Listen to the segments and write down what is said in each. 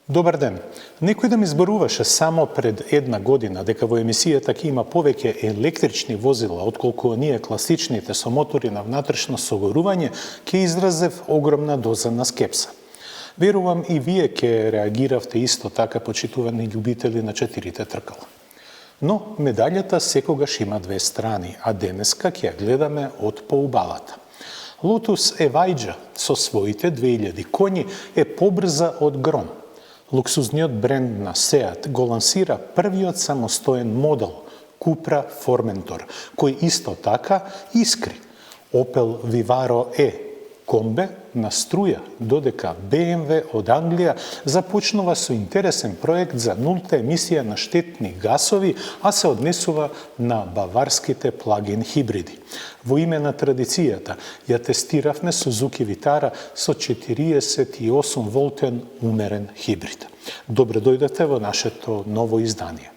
Добар ден. Некој да ми зборуваше само пред една година дека во емисијата ќе има повеќе електрични возила отколку оние класичните со мотори на внатрешно согорување, ќе изразев огромна доза на скепса. Верувам и вие ќе реагиравте исто така, почитувани љубители на четирите тркала. Но медаљата секогаш има две страни, а денеска ќе ја гледаме од поубавата. Lotus Evija со своите 2000 коњи е побрза од гром. Луксузниот бренд на Seat го лансира првиот самостоен модел Cupra Formentor, кој исто така искри. Opel Vivaro E комбе на струја, додека BMW од Англија започнува со интересен проект за нулта емисија на штетни гасови, а се однесува на баварските плагин хибриди. Во име на традицијата ја тестиравме Suzuki Vitara со 48 волтен умерен хибрид. Добре дојдете во нашето ново издание.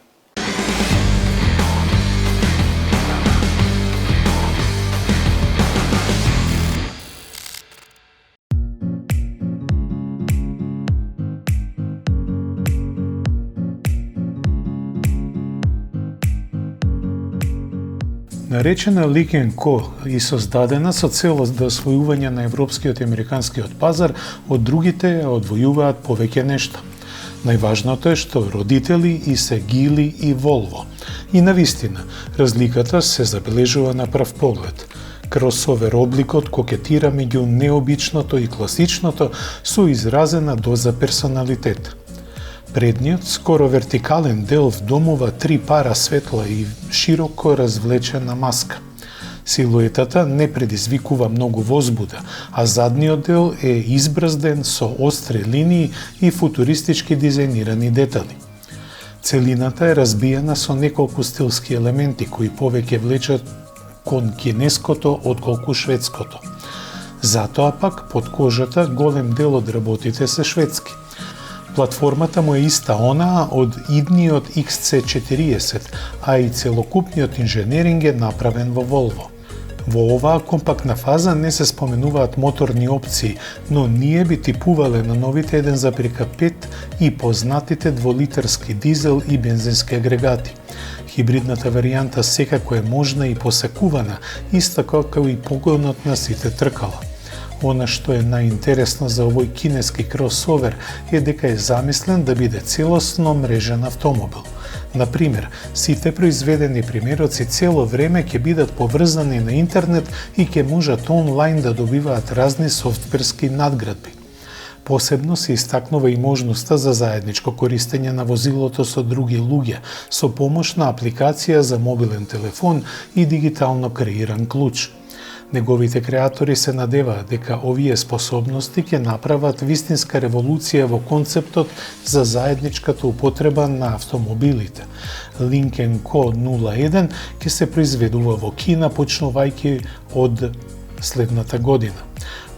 Наречена Лик & Ко и создадена со цел да освојување на европскиот и американскиот пазар, од другите одвојуваат повеќе нешта. Најважното е што родители и се Гили и Волво. И навистина, разликата се забележува на прв поглед. Кросовер обликот кокетира меѓу необичното и класичното со изразена доза персоналитет. Предниот, скоро вертикален дел вдомува 3 пара светла и широко развлечена маска. Силуетата не предизвикува многу возбуда, а задниот дел е избразден со остри линии и футуристички дизајнирани детали. Целината е разбиена со неколку стилски елементи кои повеќе влечат кон кинеското отколку шведското. Затоа пак под кожата голем дел од работите се шведски. Платформата му е иста онаа од идниот XC40, а и целокупниот инженеринг е направен во Volvo. Во оваа компактна фаза не се споменуваат моторни опции, но ние би типувале на новите 1,5 и познатите дволитарски дизел и бензински агрегати. Хибридната варијанта секако е можна и посекувана, исто како и погонот на сите тркала. Она што е најинтересно за овој кинески кросовер е дека е замислен да биде целосно мрежен автомобил. Например, сите произведени примероци цело време ќе бидат поврзани на интернет и ќе можат онлайн да добиваат разни софтверски надградби. Посебно се истакнува и можноста за заедничко користење на возилото со други луѓе, со помош на апликација за мобилен телефон и дигитално креиран клуч. Неговите креатори се надеваат дека овие способности ќе направат вистинска револуција во концептот за заедничката употреба на автомобилите. Link & Co 01 ќе се произведува во Кина почнувајќи од следната година.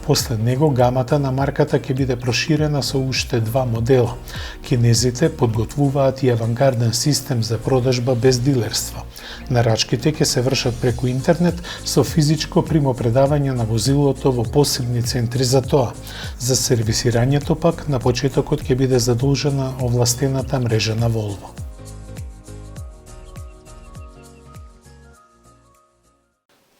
После него гамата на марката ќе биде проширена со уште 2 модела. Кинезите подготвуваат и авангарден систем за продажба без дилерства. Нарачките ќе се вршат преку интернет со физичко примопредавање на возилото во посебни центри за тоа. За сервисирањето пак на почетокот ќе биде задолжена овластената мрежа на Volvo.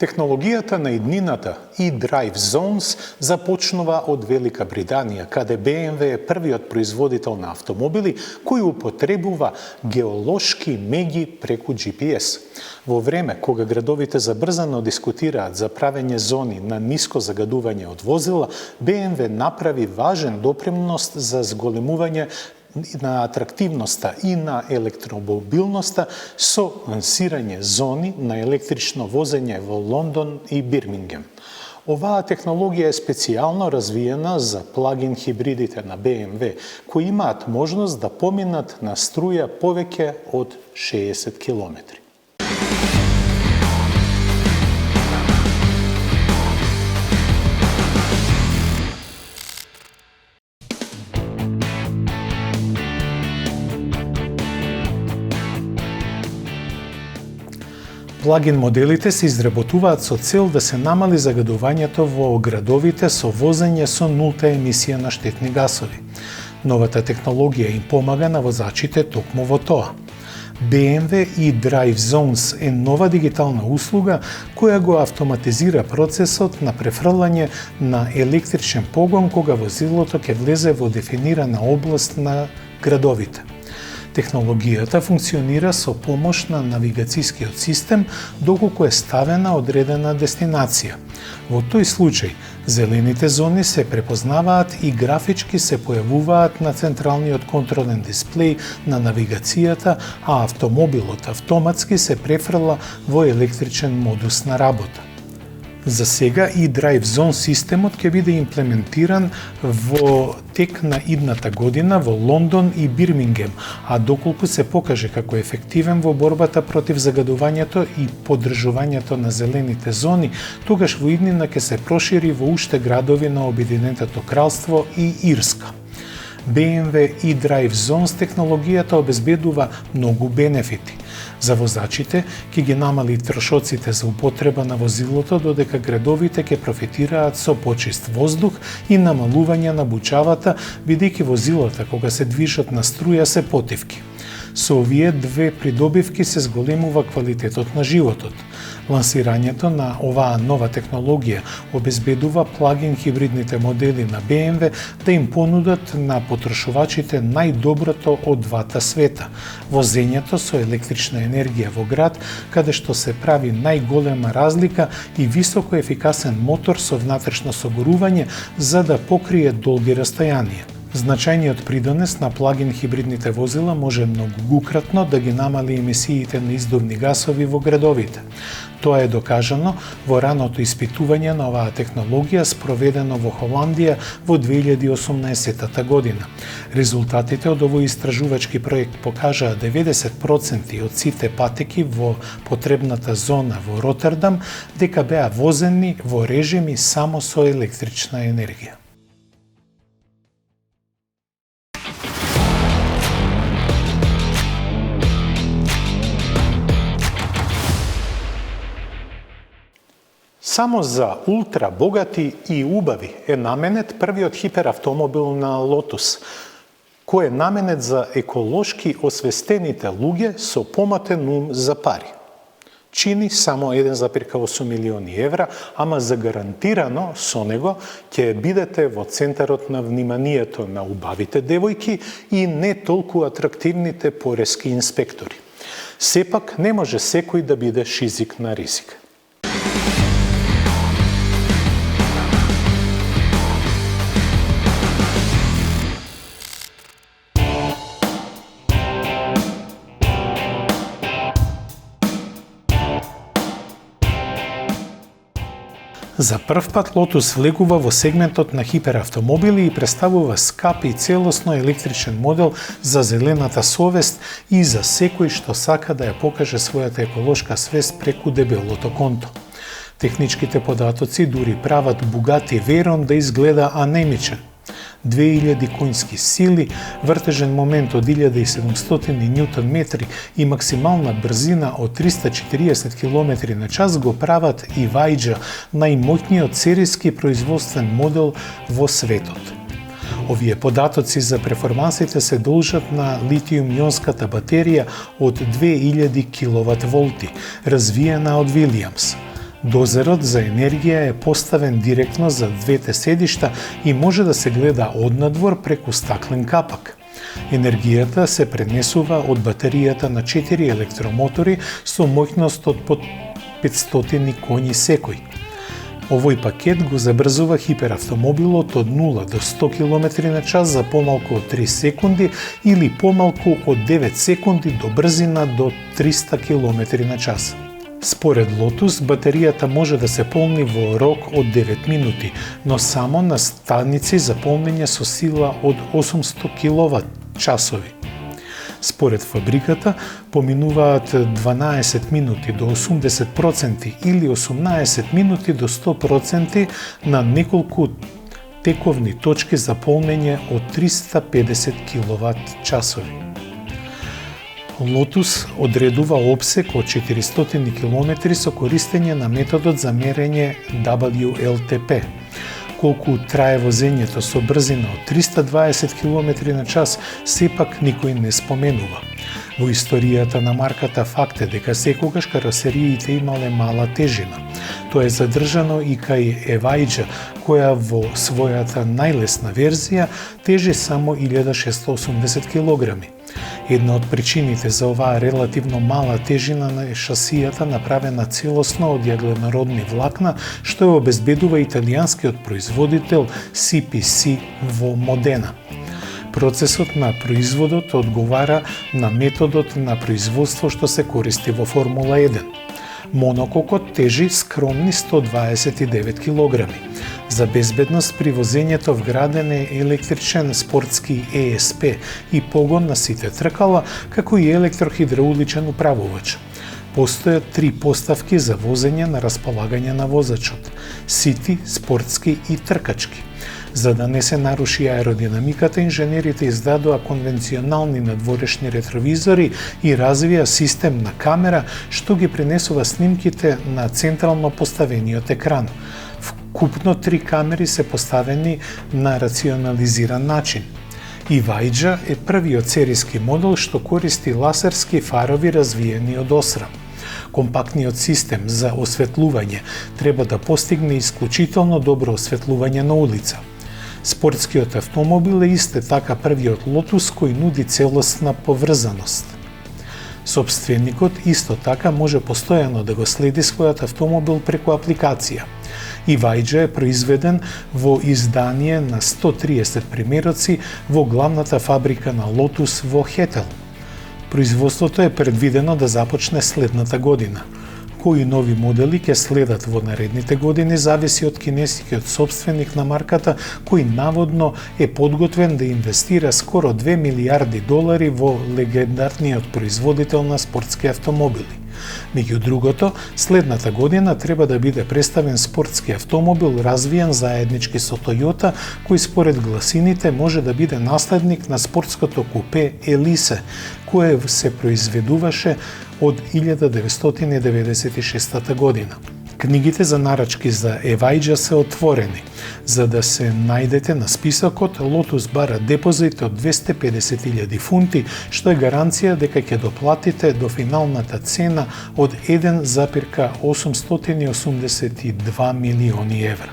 Технологијата на иднината e-Drive Zones започнува од Велика Британија, каде BMW е првиот производител на автомобили кој употребува геолошки меѓи преку GPS. Во време кога градовите забрзано дискутираат за правење зони на ниско загадување од возила, BMW направи важен допринос за зголемување на атрактивноста и на електромобилноста со лансирање зони на електрично возење во Лондон и Бирмингем. Оваа технологија е специјално развиена за плагин хибридите на BMW, кои имаат можност да поминат на струја повеќе од 60 километри. Плагин моделите се изработуваат со цел да се намали загадувањето во градовите со возење со нулта емисија на штетни гасови. Новата технологија им помага на возачите токму во тоа. BMW eDrive Zones е нова дигитална услуга која го автоматизира процесот на префрлање на електричен погон кога возилото ќе влезе во дефинирана област на градовите. Технологијата функционира со помош на навигацијскиот систем доколку е ставена одредена дестинација. Во тој случај, зелените зони се препознаваат и графички се појавуваат на централниот контролен дисплеј на навигацијата, а автомобилот автоматски се префрла во електричен модус на работа. За сега eDrive Zone системот ќе биде имплементиран во тек на идната година во Лондон и Бирмингем, а доколку се покаже како ефективен во борбата против загадувањето и поддржувањето на зелените зони, тогаш во иднина ќе се прошири во уште градови на Обединетото кралство и Ирска. BMW eDrive Zones технологијата обезбедува многу бенефити. За возачите ќе ги намали трошоците за употреба на возилото, додека градовите ќе профитираат со почист воздух и намалување на бучавата, бидејќи возилата кога се движат на струја се потивки. Со овие две придобивки се зголемува квалитетот на животот. Лансирањето на оваа нова технологија обезбедува плагин хибридните модели на BMW да им понудат на потрошувачите најдоброто од двата света. Возењето со електрична енергија во град, каде што се прави најголема разлика и високо ефикасен мотор со внатрешно согорување за да покрие долги растојанија. Значајниот придонес на плагин хибридните возила може многократно да ги намали емисиите на издувни гасови во градовите. Тоа е докажано во раното испитување на оваа технологија спроведено во Холандија во 2018 година. Резултатите од овој истражувачки проект покажаа 90% од сите патеки во потребната зона во Ротердам дека беа возени во режими само со електрична енергија. Само за ултра богати и убави е наменет првиот хиперавтомобил на Lotus, кој е наменет за еколошки освестените луѓе со помотен ум за пари. Чини само 1,8 милиони евра, ама загарантирано со него ќе бидете во центарот на вниманието на убавите девојки и не толку атрактивните порески инспектори. Сепак не може секој да биде шизик на ризик. За прв пат Lotus влегува во сегментот на хиперавтомобили и представува скап и целосно електричен модел за зелената совест и за секој што сака да ја покаже својата еколошка свест преку дебелото конто. Техничките податоци дури прават Bugatti Veyron да изгледа анемичен. 2000 конски сили, вртежен момент од 1700 Нм и максимална брзина од 340 км на час го прават и Вајџа најмоќниот серијски производствен модел во светот. Овие податоци за перформансите се должат на литиум-ионската батерија од 2000 kW, развиена од Williams. Дозерот за енергија е поставен директно за двете седишта и може да се гледа однадвор преку стаклен капак. Енергијата се пренесува од батеријата на 4 електромотори со моќност од под 500 коњи секој. Овој пакет го забрзува хиперавтомобилот од 0 до 100 км на час за помалку од 3 секунди или помалку од 9 секунди до брзина до 300 км на час. Според Lotus, батеријата може да се полни во рок од 9 минути, но само на станици за полнење со сила од 800 киловат-часови. Според фабриката, поминуваат 12 минути до 80% или 18 минути до 100% на неколку тековни точки за полнење од 350 киловат-часови. Lotus одредува обсек од 400 км со користење на методот за мерење WLTP, колку трае возењето со брзина од 320 км на час, сепак никој не споменува. Во историјата на марката факт е дека секогаш каросериите имале мала тежина. Тоа е задржано и кај Евајџа, која во својата најлесна верзија тежи само 1680 кг. Една од причините за оваа релативно мала тежина на шасијата направена целосно од јагледнородни влакна, што ја обезбедува италијанскиот производител CPC во Модена. Процесот на производот одговара на методот на производство што се користи во Формула 1. Монококот тежи скромни 129 кг. За безбедност при возењето вграден е електричен спортски ESP и погон на сите тркала, како и електрохидрауличен управувач. Постојат 3 поставки за возење на располагање на возачот – сити, спортски и тркачки. За да не се наруши аеродинамиката, инженерите издадоа конвенционални надворешни ретровизори и развија систем на камера што ги пренесува снимките на централно поставениот екран. Вкупно 3 камери се поставени на рационализиран начин. Евајџа е првиот сериски модел што користи лазерски фарови развиени од Осрам. Компактниот систем за осветлување треба да постигне исклучително добро осветлување на улица. Спортскиот автомобил е исто така првиот Lotus кој нуди целосна поврзаност. Собственикот исто така може постојано да го следи својот автомобил преку апликација. Евајџа е произведен во издание на 130 примероци во главната фабрика на Lotus во Хетел. Производството е предвидено да започне следната година. Кои нови модели ќе следат во наредните години зависи од кинескиот собственик на марката, кој наводно е подготвен да инвестира скоро $2 милиарди во легендарниот производител на спортски автомобили. Меѓу другото, следната година треба да биде представен спортски автомобил развиен заеднички со Toyota, кој според гласините може да биде наследник на спортското купе Елисе, кое се произведуваше од 1996 година. Книгите за нарачки за Евајџа се отворени. За да се најдете на списокот, Lotus бара депозит од 250.000 фунти, што е гаранција дека ќе доплатите до финалната цена од 1,882 милиони евра.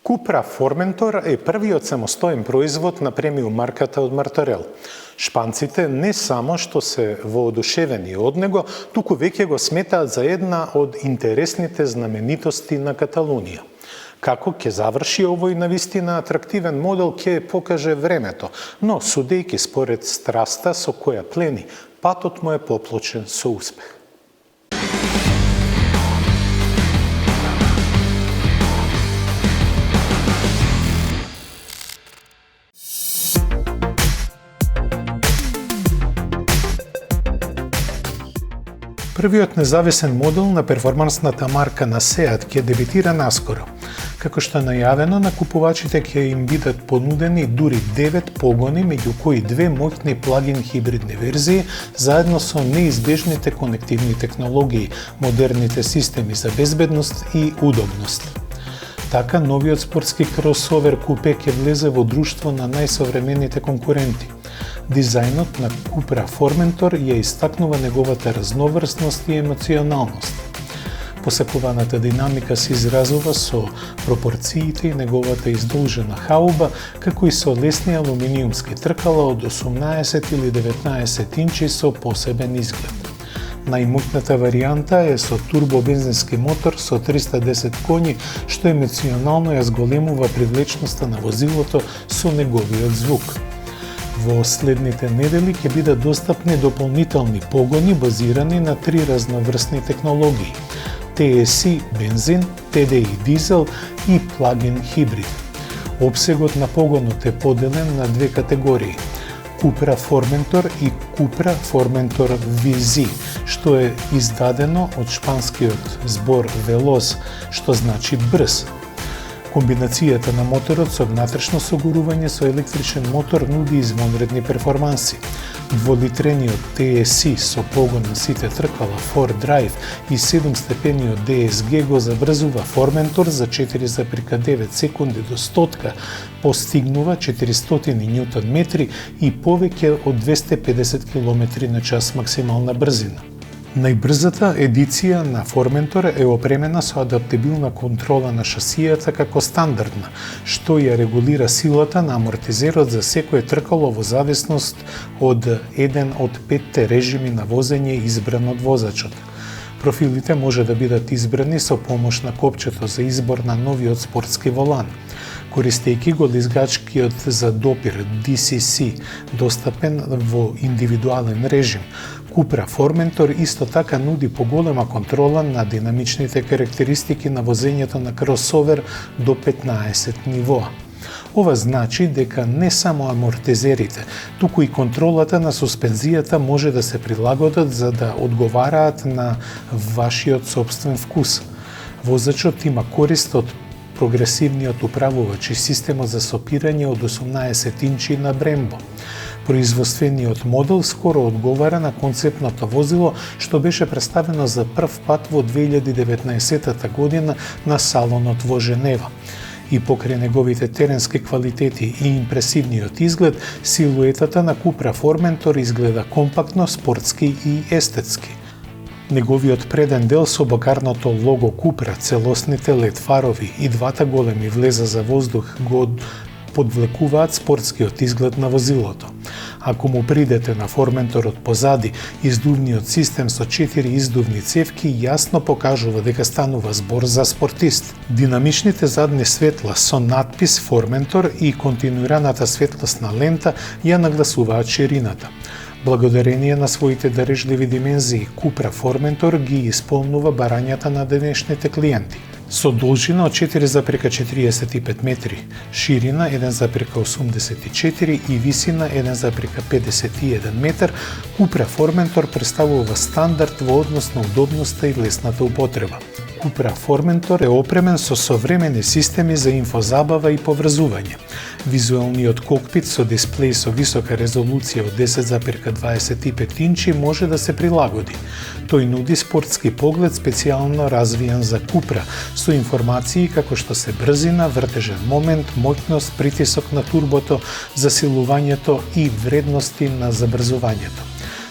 Cupra Formentor е првиот самостоен производ на премиум марката од Martorell. Шпанците не само што се воодушевени од него, туку веќе го сметаат за една од интересните знаменитости на Каталунија. Како ќе заврши овој навистина атрактивен модел ќе покаже времето, но судејќи според страста со која плени, патот му е поплочен со успех. Првиот независен модел на перформансната марка на Seat ќе дебитира наскоро. Како што е најавено, на купувачите ќе им бидат понудени дури 9 погони, меѓу кои 2 моќни плагин хибридни верзии, заедно со неизбежните конективни технологии, модерните системи за безбедност и удобност. Така, новиот спортски кросовер купе ќе влезе во друштво на најсовремените конкуренти. Дизајнот на Cupra Formentor ја истакнува неговата разноврсност и емоционалност. Посакуваната динамика се изразува со пропорциите и неговата издолжена хауба, како и со лесни алуминиумски тркала од 18 или 19 инчи со посебен изглед. Најмоќната варијанта е со турбобензински мотор со 310 коњи, што емоционално ја зголемува привлечноста на возилото со неговиот звук. Во следните недели ќе бидат достапни дополнителни погони базирани на 3 разноврсни технологии – TSI бензин, TDI дизел и плагин хибрид. Обсегот на погонот е поделен на 2 категории – Cupra Formentor и Cupra Formentor VZ, што е издадено од шпанскиот збор Veloz, што значи брз. Комбинацијата на моторот со внатрешно согурување со електричен мотор нуди извонредни перформанси. Дволитрениот TSI со погон на сите тркала 4Drive и 7-степениот DSG го заврзува Formentor за 4,9 секунди до 100, постигнува 400 Нм и повеќе од 250 км на час максимална брзина. Најбрзата едиција на Formentor е опремена со адаптибилна контрола на шасијата како стандардна, што ја регулира силата на амортизерот за секое тркало во зависност од еден од 5 режими на возење избран од возачот. Профилите може да бидат избрани со помош на копчето за избор на новиот спортски волан. Користејќи го лизгачкиот за допир DCC, достапен во индивидуален режим, Cupra Formentor исто така нуди поголема контрола на динамичните карактеристики на возењето на кросовер до 15 нивоа. Ова значи дека не само амортизерите, туку и контролата на суспензијата може да се прилагодат за да одговараат на вашиот собствен вкус. Возачот има корист од прогресивниот управувач и системот за сопирање од 18 инчи на Brembo. Производствениот модел скоро одговара на концептното возило што беше представено за прв пат во 2019 година на салонот во Женева. И покрај неговите теренски квалитети и импресивниот изглед, силуетата на Cupra Formentor изгледа компактно, спортски и естетски. Неговиот преден дел со бакарното лого Cupra, целосните LED фарови и двата големи влеза за воздух го подвлекуваат спортскиот изглед на возилото. Ако му придете на Formentorот позади, издувниот систем со 4 издувни цевки јасно покажува дека станува збор за спортист. Динамичните задни светла со надпис Formentor и континуираната светлосна лента ја нагласуваат ширината. Благодарение на своите дарежливи димензии, Cupra Formentor ги исполнува барањата на денешните клиенти. Со должина од 4,45 метри, ширина 1,84 и висина 1,51 метар, Cupra Formentor представува стандард во однос на удобноста и лесната употреба. Cupra Formentor е опремен со современи системи за инфозабава и поврзување. Визуелниот кокпит со дисплеј со висока резолуција од 10,25 инчи може да се прилагоди. Тој нуди спортски поглед специјално развијан за Cupra, со информации како што се брзина, вртежен момент, моќност, притисок на турбото, засилувањето и вредности на забрзувањето.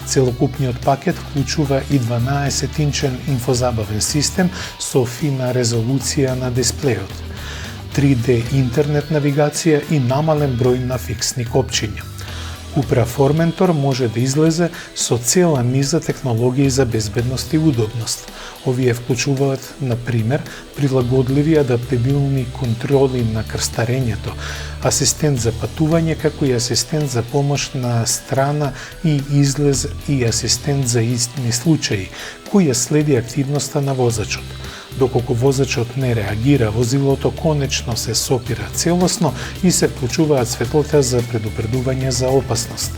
Целокупниот пакет вклучува и 12-инчен инфозабавен систем со фина резолуција на дисплејот, 3D интернет навигација и намален број на фиксни копчиња. Cupra Formentor може да излезе со цела низа технологии за безбедност и удобност. Овие вклучуваат, на пример, прилагодливи адаптибилни контроли на крстарењето, асистент за патување, како и асистент за помош на страна и излез и асистент за истини случаи, кој ја следи активноста на возачот. Доколку возачот не реагира, возилото конечно се сопира целосно и се вклучуваат светлата за предупредување за опасност.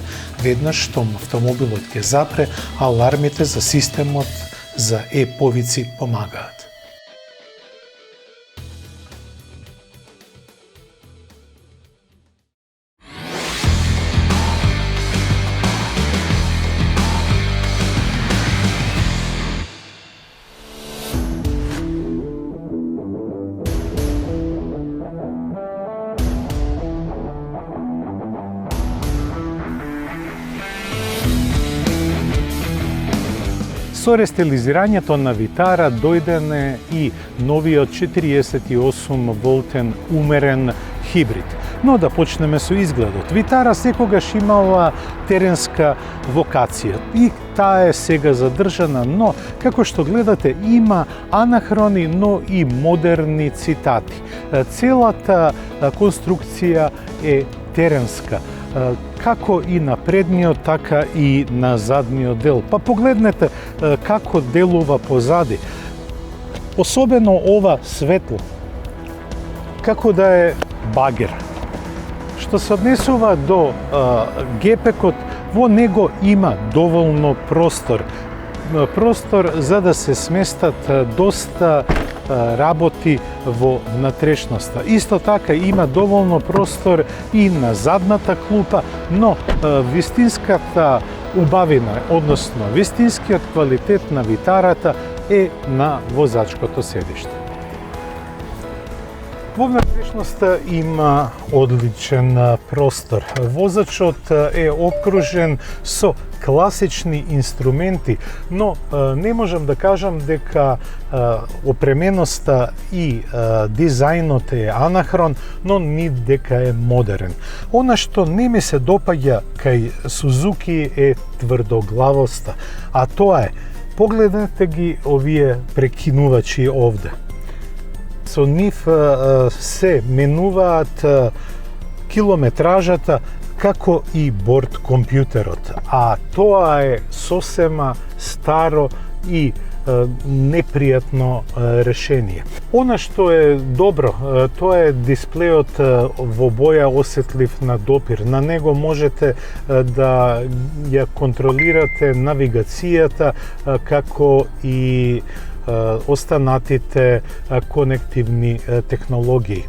Веднаш штом автомобилот ќе запре, алармите за системот за повици помагаат. Со рестилизирањето на Vitara дојдене и новиот 48 волтен умерен хибрид. Но да почнеме со изгледот. Vitara секогаш имала теренска вокација и таа е сега задржана, но како што гледате има анахрони, но и модерни цитати. Целата конструкција е теренска, како и на предниот, така и на задниот дел. Па погледнете како делува позади. Особено ова светло, како да е багер. Што се однесува до гепекот, во него има доволно простор за да се сместат доста работи во внатрешноста. Исто така има доволно простор и на задната клупа, но вистинската убавина, односно вистинскиот квалитет на витарата е на возачкото седиште. Во внатрешноста има одличен простор. Возачот е окружен со класични инструменти, но не можам да кажам дека опременоста и дизајнот е анахрон, но ни дека е модерен. Она што не ми се допаѓа кај Сузуки е тврдоглавоста, а тоа е, погледнете ги овие прекинувачи овде. Со нив се менуваат километражата како и борд компјутерот, а тоа е сосема старо и непријатно решение. Она што е добро, тоа е дисплејот во боја осетлив на допир. На него можете да ја контролирате навигацијата, како и останатите конективни технологии.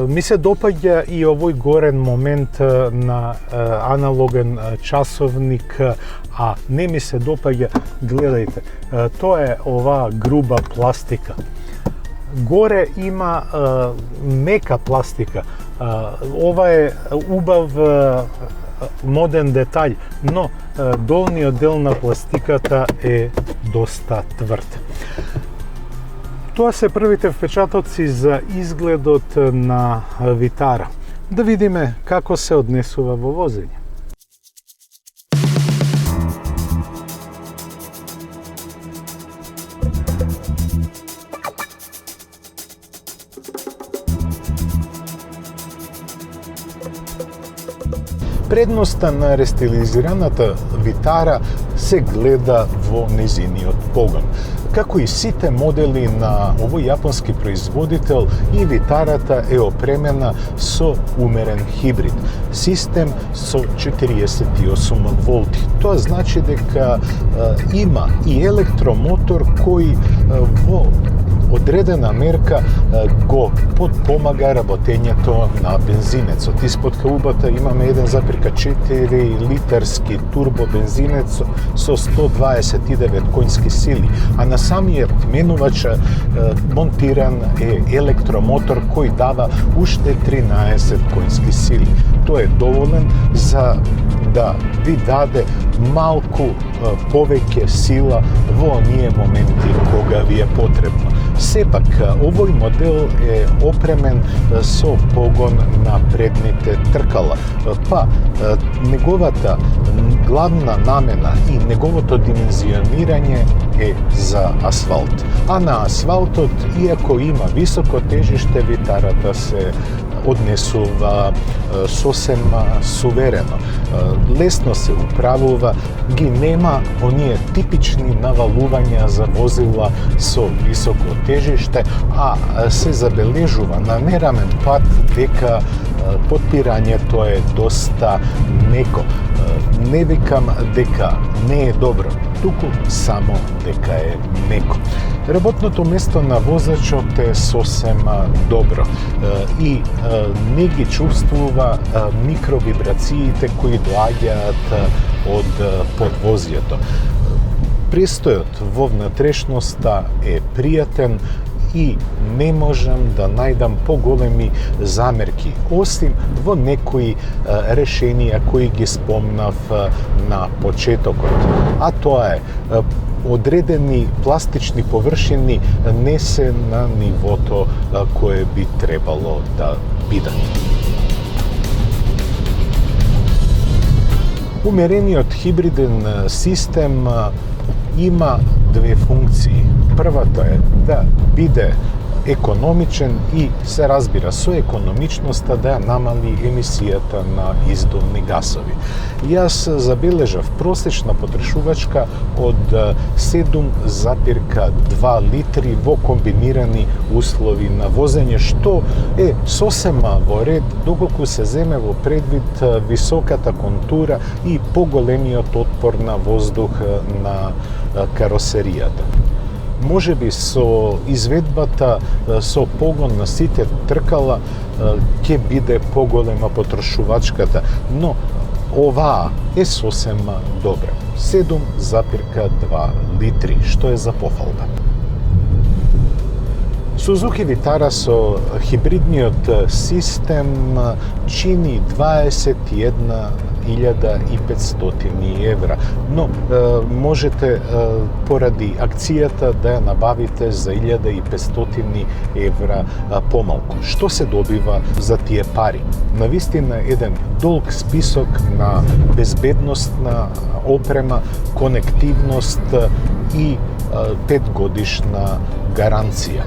Ми се допаѓа и овој горен момент на аналоген часовник, а не ми се допаѓа, гледајте, тоа е оваа груба пластика. Горе има мека пластика. Ова е убав моден детаљ, но долниот дел на пластиката е доста тврд. Тоа се првите впечатоци за изгледот на витара. Да видиме како се однесува во возење. Предноста на рестилизираната витара се гледа во незиниот погон. Како и сите модели на овој јапонски производител, и витарата е опремена со умерен хибрид. Систем со 48 волти. Тоа значи дека има и електромотор кој во одредена мерка го подпомага работењето на бензинецот. Испод каубата имаме 1,4 литарски турбо бензинец со 129 коњски сили, а на самиот менувач монтиран е електромотор кој дава уште 13 коњски сили. Тоа е доволен за да ви даде малку повеќе сила во оние моменти кога ви е потребно. Сепак, овој модел е опремен со погон на предните тркала, па неговата главна намена и неговото димензионирање е за асфалт. А на асфалтот, иако има високо тежиште, витарата се однесува сосема суверено. Лесно се управува, ги нема оние типични навалувања за возила со високо тежиште, а се забележува на нерамен пат дека подпирањето е доста меко. Не викам дека не е добро, туку само дека е меко. Работното место на возачот е сосема добро и не ги чувствува микровибрациите кои доаѓаат од подвозието. Престојот во внатрешноста е пријатен и не можам да најдам поголеми замерки, осим во некои решенија кои ги спомнав на почетокот. А тоа е, одредени пластични површини не се на нивото кое би требало да бидат. Умерениот хибриден систем има две функции. Првата е да биде економичен и се разбира со економичноста да намали емисијата на издувни гасови. Јас забележав просечна потрошувачка од 7,2 литри во комбинирани услови на возење, што е сосема во ред доколку се земе во предвид високата контура и поголемиот отпор на воздух на каросеријата. може би со изведбата со погон на сите тркала ќе биде поголема потрошувачката, но оваа е сосема добра. 7,2 литри, што е за похвалба. Suzuki Vitara со хибридниот систем чини 21.500 евра, но можете поради акцијата да ја набавите за 1.500 евра помалку. Што се добива за тие пари? Навистина еден долг список на безбедностна опрема, конективност и 5-годишна гаранција.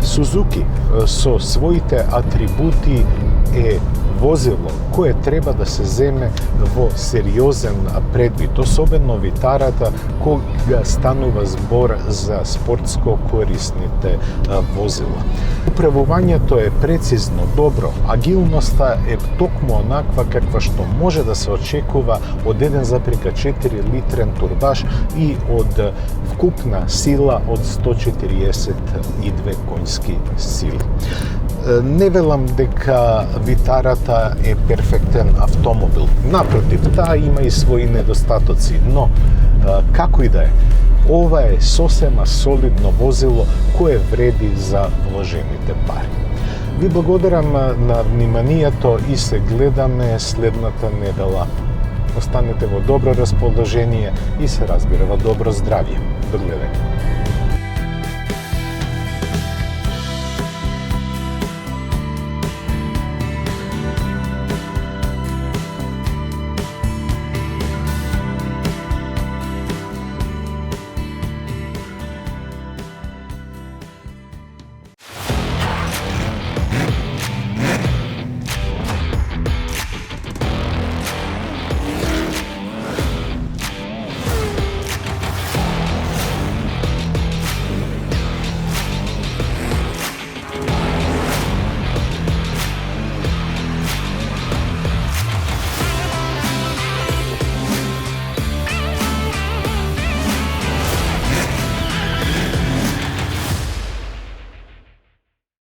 Сузуки со своите атрибути е возило кое треба да се земе во сериозен предвид, особено Витарата кога станува збор за спортско корисните возила. Управувањето е прецизно, добро, агилноста е токму онаква каква што може да се очекува од 1,4 литрен турбаш и од вкупна сила од 142 конски сили. Не велам дека Витарата е перфектен автомобил. Напротив, таа има и своји недостатоци, но како и да е, ова е сосема солидно возило кое вреди за вложените пари. Ви благодарам на вниманието и се гледаме следната недела. Останете во добро расположение и се разбира во добро здравје. До гледање.